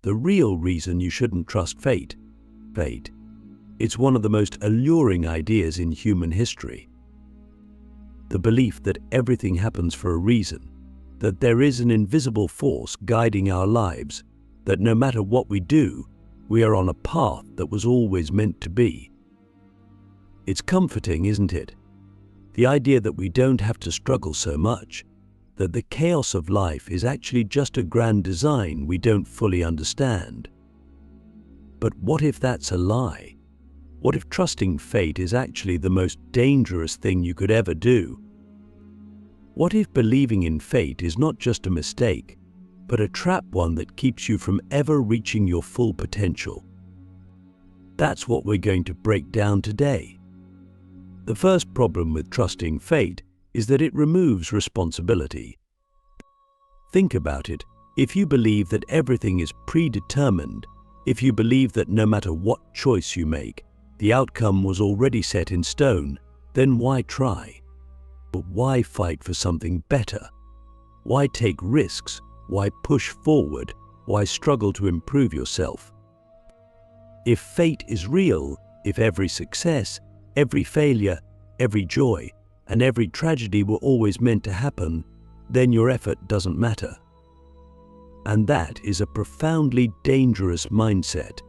the real reason you shouldn't trust fate. It's one of the most alluring ideas in human history. The belief that everything happens for a reason, that there is an invisible force guiding our lives, that no matter what we do, we are on a path that was always meant to be. It's comforting, isn't it? The idea that we don't have to struggle so much, that the chaos of life is actually just a grand design we don't fully understand. But what if that's a lie? What if trusting fate is actually the most dangerous thing you could ever do? What if believing in fate is not just a mistake, but a trap one that keeps you from ever reaching your full potential? That's what we're going to break down today. The first problem with trusting fate is that it removes responsibility. Think about it. If you believe that everything is predetermined, if you believe that no matter what choice you make, the outcome was already set in stone, then why try? But why fight for something better? Why take risks? Why push forward? Why struggle to improve yourself? If fate is real, if every success, every failure, every joy, and every tragedy were always meant to happen, then your effort doesn't matter. And that is a profoundly dangerous mindset.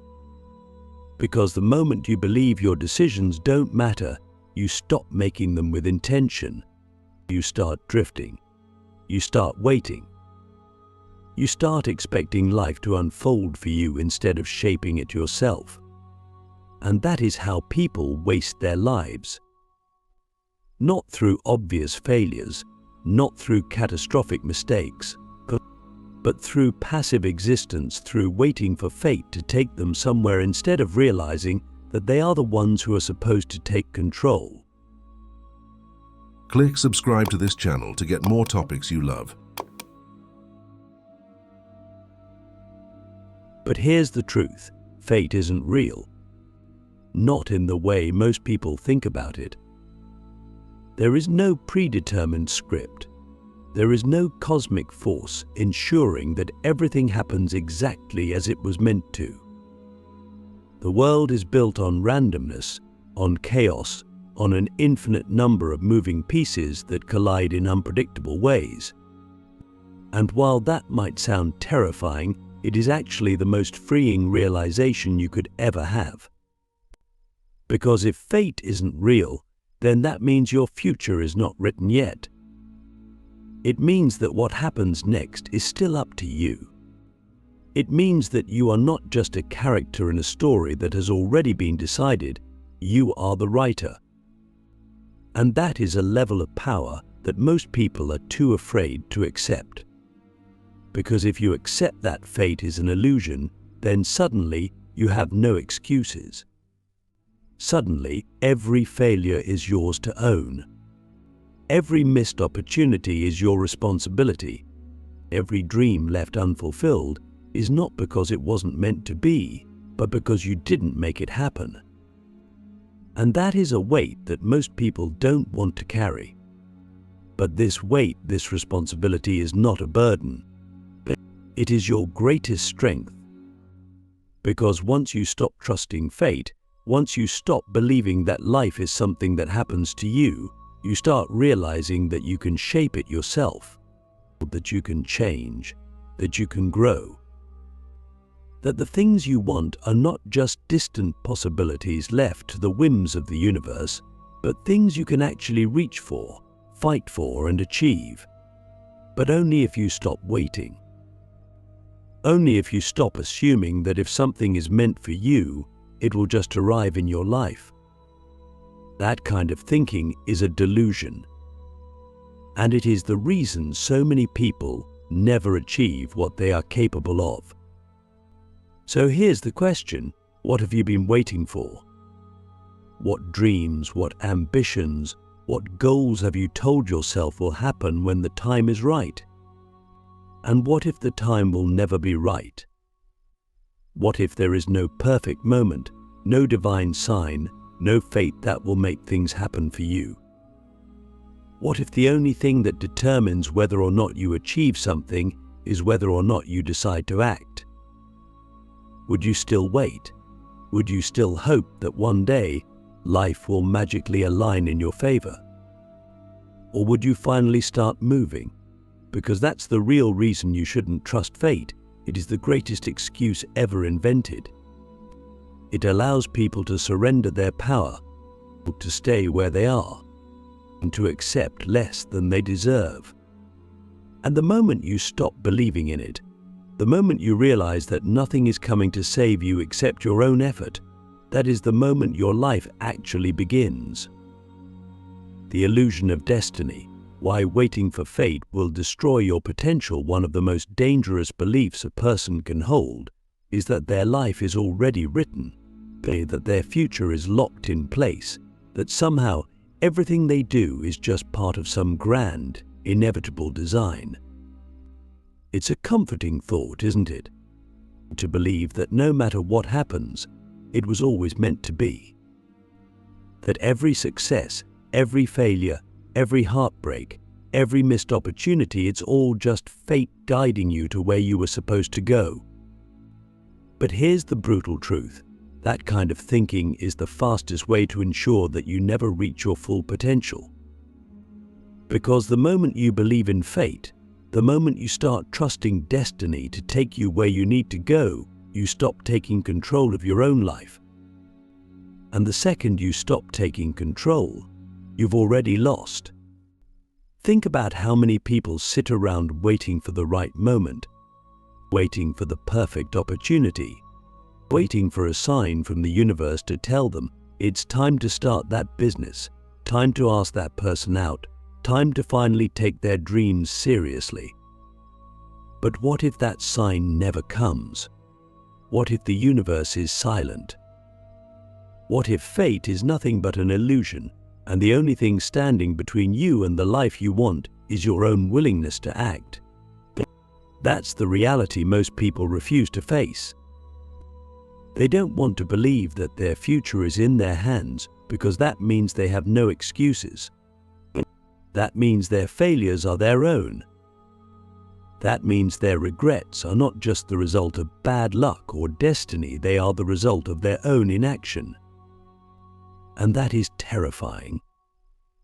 Because the moment you believe your decisions don't matter, you stop making them with intention. You start drifting. You start waiting. You start expecting life to unfold for you instead of shaping it yourself. And that is how people waste their lives. Not through obvious failures, not through catastrophic mistakes, but through passive existence, through waiting for fate to take them somewhere instead of realizing that they are the ones who are supposed to take control. Click subscribe to this channel to get more topics you love. But here's the truth, fate isn't real. Not in the way most people think about it. There is no predetermined script. There is no cosmic force ensuring that everything happens exactly as it was meant to. The world is built on randomness, on chaos, on an infinite number of moving pieces that collide in unpredictable ways. And while that might sound terrifying, it is actually the most freeing realization you could ever have. Because if fate isn't real, then that means your future is not written yet. It means that what happens next is still up to you. It means that you are not just a character in a story that has already been decided, you are the writer. And that is a level of power that most people are too afraid to accept. Because if you accept that fate is an illusion, then suddenly you have no excuses. Suddenly, every failure is yours to own. Every missed opportunity is your responsibility. Every dream left unfulfilled is not because it wasn't meant to be, but because you didn't make it happen. And that is a weight that most people don't want to carry. But this weight, this responsibility is not a burden. It is your greatest strength. Because once you stop trusting fate, once you stop believing that life is something that happens to you, you start realizing that you can shape it yourself, that you can change, that you can grow. That the things you want are not just distant possibilities left to the whims of the universe, but things you can actually reach for, fight for, and achieve. But only if you stop waiting. Only if you stop assuming that if something is meant for you, it will just arrive in your life. That kind of thinking is a delusion. And it is the reason so many people never achieve what they are capable of. So here's the question, what have you been waiting for? What dreams, what ambitions, what goals have you told yourself will happen when the time is right? And what if the time will never be right? What if there is no perfect moment, no divine sign, no fate that will make things happen for you? What if the only thing that determines whether or not you achieve something is whether or not you decide to act? Would you still wait? Would you still hope that one day life will magically align in your favor? Or would you finally start moving? Because that's the real reason you shouldn't trust fate. It is the greatest excuse ever invented. It allows people to surrender their power, to stay where they are, and to accept less than they deserve. And the moment you stop believing in it, the moment you realize that nothing is coming to save you except your own effort, that is the moment your life actually begins. The illusion of destiny, why waiting for fate will destroy your potential. One of the most dangerous beliefs a person can hold is that their life is already written, that their future is locked in place, that somehow everything they do is just part of some grand, inevitable design. It's a comforting thought, isn't it? To believe that no matter what happens, it was always meant to be. That every success, every failure, every heartbreak, every missed opportunity, it's all just fate guiding you to where you were supposed to go. But here's the brutal truth. That kind of thinking is the fastest way to ensure that you never reach your full potential. Because the moment you believe in fate, the moment you start trusting destiny to take you where you need to go, you stop taking control of your own life. And the second you stop taking control, you've already lost. Think about how many people sit around waiting for the right moment, waiting for the perfect opportunity, waiting for a sign from the universe to tell them it's time to start that business, time to ask that person out, time to finally take their dreams seriously. But what if that sign never comes? What if the universe is silent? What if fate is nothing but an illusion, and the only thing standing between you and the life you want is your own willingness to act? That's the reality most people refuse to face. They don't want to believe that their future is in their hands because that means they have no excuses. That means their failures are their own. That means their regrets are not just the result of bad luck or destiny, they are the result of their own inaction. And that is terrifying.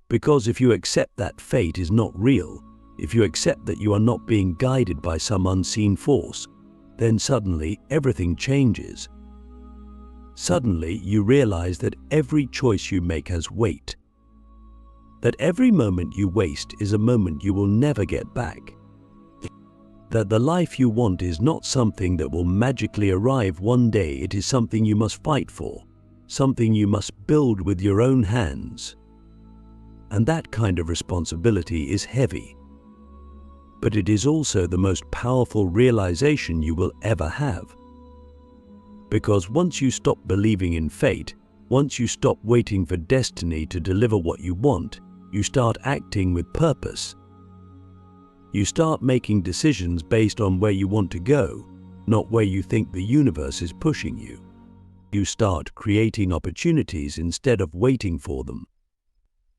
Because if you accept that fate is not real, if you accept that you are not being guided by some unseen force, then suddenly everything changes. Suddenly you realize that every choice you make has weight. That every moment you waste is a moment you will never get back. That the life you want is not something that will magically arrive one day, it is something you must fight for, something you must build with your own hands. And that kind of responsibility is heavy. But it is also the most powerful realization you will ever have. Because once you stop believing in fate, once you stop waiting for destiny to deliver what you want, you start acting with purpose. You start making decisions based on where you want to go, not where you think the universe is pushing you. You start creating opportunities instead of waiting for them.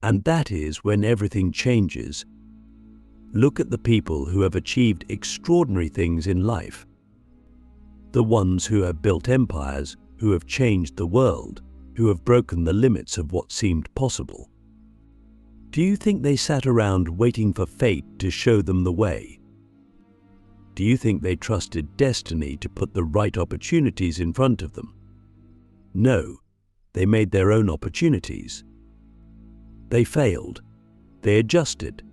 And that is when everything changes. Look at the people who have achieved extraordinary things in life. The ones who have built empires, who have changed the world, who have broken the limits of what seemed possible. Do you think they sat around waiting for fate to show them the way? Do you think they trusted destiny to put the right opportunities in front of them? No, they made their own opportunities. They failed. They adjusted.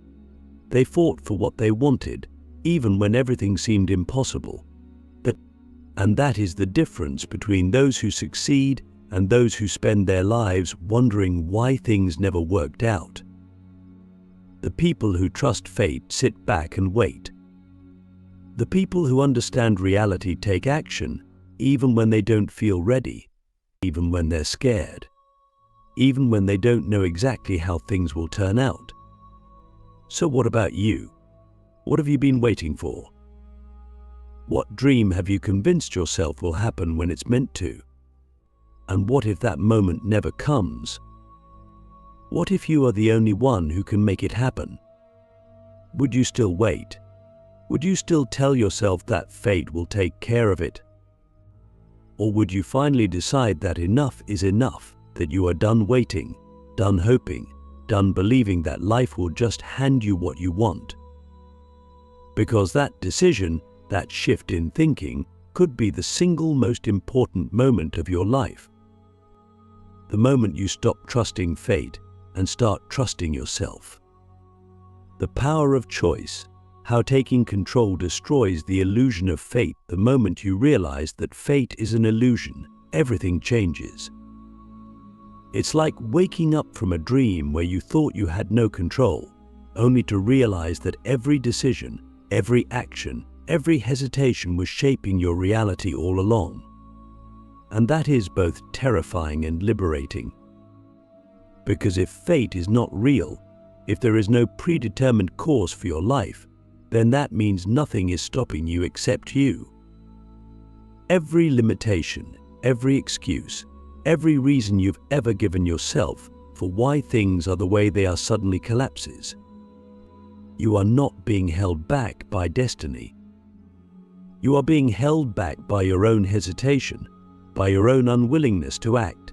They fought for what they wanted, even when everything seemed impossible. And that is the difference between those who succeed and those who spend their lives wondering why things never worked out. The people who trust fate sit back and wait. The people who understand reality take action, even when they don't feel ready, even when they're scared, even when they don't know exactly how things will turn out. So what about you? What have you been waiting for? What dream have you convinced yourself will happen when it's meant to? And what if that moment never comes? What if you are the only one who can make it happen? Would you still wait? Would you still tell yourself that fate will take care of it? Or would you finally decide that enough is enough, that you are done waiting, done hoping, done believing that life will just hand you what you want? Because that decision, that shift in thinking, could be the single most important moment of your life. The moment you stop trusting fate and start trusting yourself. The power of choice, how taking control destroys the illusion of fate. The moment you realize that fate is an illusion, everything changes. It's like waking up from a dream where you thought you had no control, only to realize that every decision, every action, every hesitation was shaping your reality all along. And that is both terrifying and liberating. Because if fate is not real, if there is no predetermined course for your life, then that means nothing is stopping you except you. Every limitation, every excuse, every reason you've ever given yourself for why things are the way they are suddenly collapses. You are not being held back by destiny. You are being held back by your own hesitation, by your own unwillingness to act.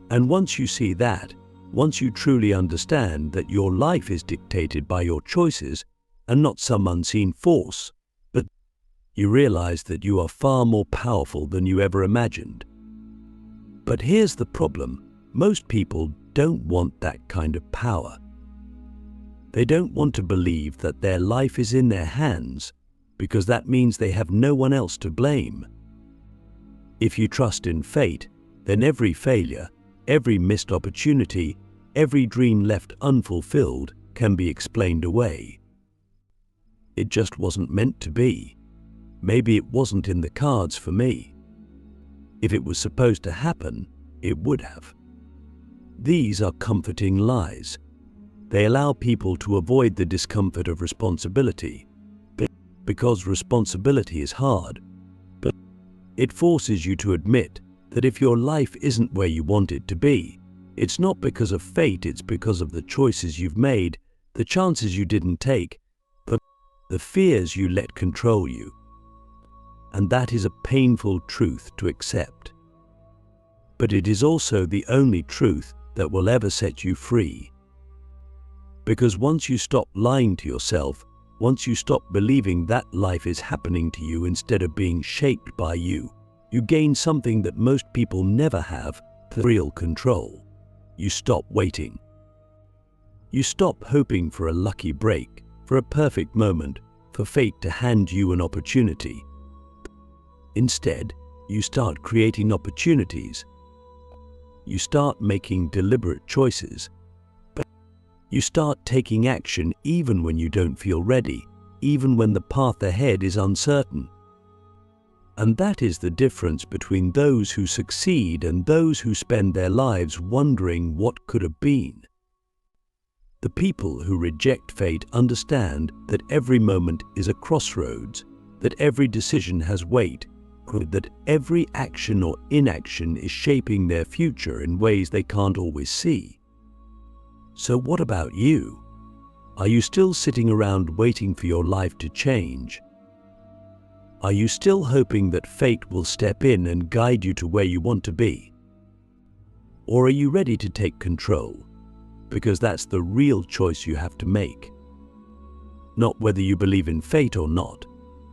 And once you see that, once you truly understand that your life is dictated by your choices and not some unseen force, but you realize that you are far more powerful than you ever imagined. But here's the problem: most people don't want that kind of power. They don't want to believe that their life is in their hands, because that means they have no one else to blame. If you trust in fate, then every failure, every missed opportunity, every dream left unfulfilled can be explained away. It just wasn't meant to be. Maybe it wasn't in the cards for me. If it was supposed to happen, it would have. These are comforting lies. They allow people to avoid the discomfort of responsibility, because responsibility is hard. But it forces you to admit that if your life isn't where you want it to be, it's not because of fate, it's because of the choices you've made, the chances you didn't take, the fears you let control you. And that is a painful truth to accept. But it is also the only truth that will ever set you free. Because once you stop lying to yourself, once you stop believing that life is happening to you instead of being shaped by you, you gain something that most people never have: real control. You stop waiting. You stop hoping for a lucky break, for a perfect moment, for fate to hand you an opportunity. Instead, you start creating opportunities. You start making deliberate choices. You start taking action even when you don't feel ready, even when the path ahead is uncertain. And that is the difference between those who succeed and those who spend their lives wondering what could have been. The people who reject fate understand that every moment is a crossroads, that every decision has weight, that every action or inaction is shaping their future in ways they can't always see. So what about you? Are you still sitting around waiting for your life to change? Are you still hoping that fate will step in and guide you to where you want to be? Or are you ready to take control? Because that's the real choice you have to make. Not whether you believe in fate or not,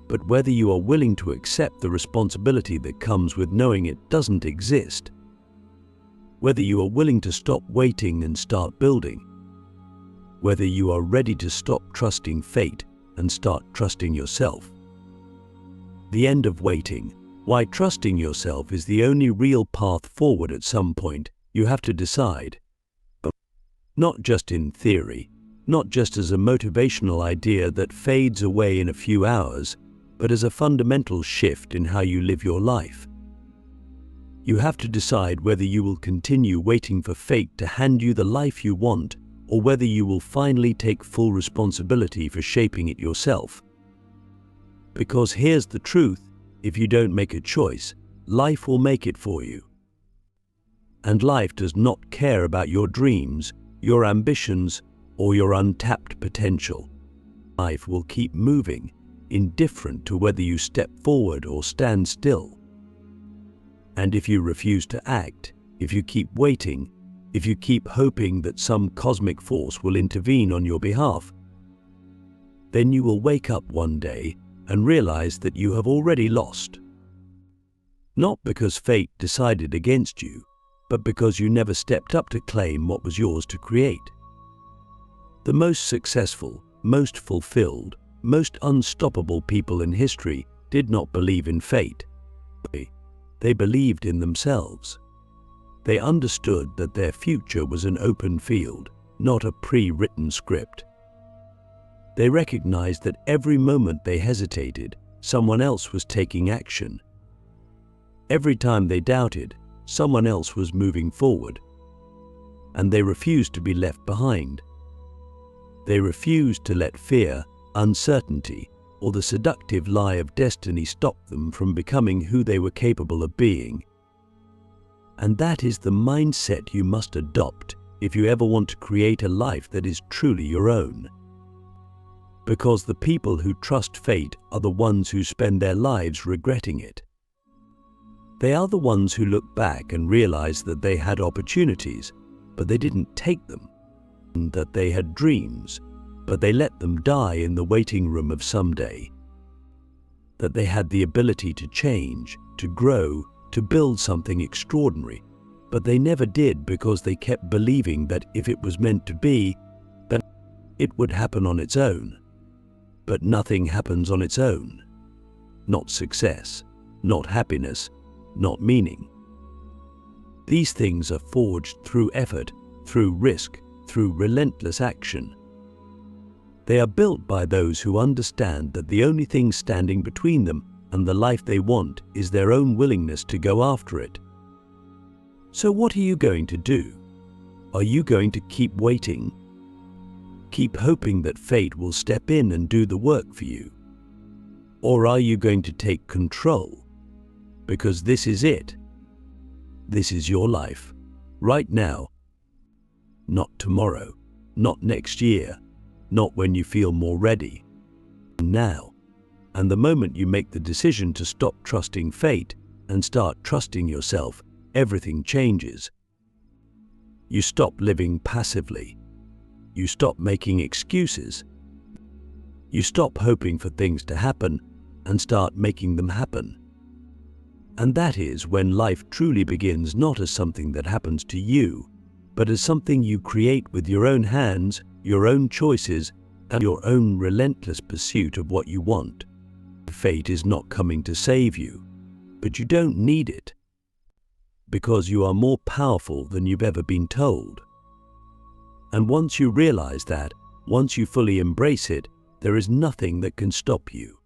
but whether you are willing to accept the responsibility that comes with knowing it doesn't exist. Whether you are willing to stop waiting and start building. Whether you are ready to stop trusting fate and start trusting yourself. The end of waiting. Why trusting yourself is the only real path forward. At some point, you have to decide. Not just in theory, not just as a motivational idea that fades away in a few hours, but as a fundamental shift in how you live your life. You have to decide whether you will continue waiting for fate to hand you the life you want, or whether you will finally take full responsibility for shaping it yourself. Because here's the truth: if you don't make a choice, life will make it for you. And life does not care about your dreams, your ambitions, or your untapped potential. Life will keep moving, indifferent to whether you step forward or stand still. And if you refuse to act, if you keep waiting, if you keep hoping that some cosmic force will intervene on your behalf, then you will wake up one day and realize that you have already lost. Not because fate decided against you, but because you never stepped up to claim what was yours to create. The most successful, most fulfilled, most unstoppable people in history did not believe in fate. They believed in themselves. They understood that their future was an open field, not a pre-written script. They recognized that every moment they hesitated, someone else was taking action. Every time they doubted, someone else was moving forward. And they refused to be left behind. They refused to let fear, uncertainty, or the seductive lie of destiny stop them from becoming who they were capable of being. And that is the mindset you must adopt if you ever want to create a life that is truly your own. Because the people who trust fate are the ones who spend their lives regretting it. They are the ones who look back and realize that they had opportunities, but they didn't take them, and that they had dreams, but they let them die in the waiting room of someday. That they had the ability to change, to grow, to build something extraordinary, but they never did because they kept believing that if it was meant to be, then it would happen on its own. But nothing happens on its own. Not success, not happiness, not meaning. These things are forged through effort, through risk, through relentless action. They are built by those who understand that the only thing standing between them and the life they want is their own willingness to go after it. So what are you going to do? Are you going to keep waiting? Keep hoping that fate will step in and do the work for you? Or are you going to take control? Because this is it. This is your life, right now. Not tomorrow, not next year, not when you feel more ready. Now. And the moment you make the decision to stop trusting fate and start trusting yourself, everything changes. You stop living passively. You stop making excuses. You stop hoping for things to happen and start making them happen. And that is when life truly begins, not as something that happens to you, but as something you create with your own hands, your own choices, and your own relentless pursuit of what you want. Fate is not coming to save you, but you don't need it, because you are more powerful than you've ever been told. And once you realize that, once you fully embrace it, there is nothing that can stop you.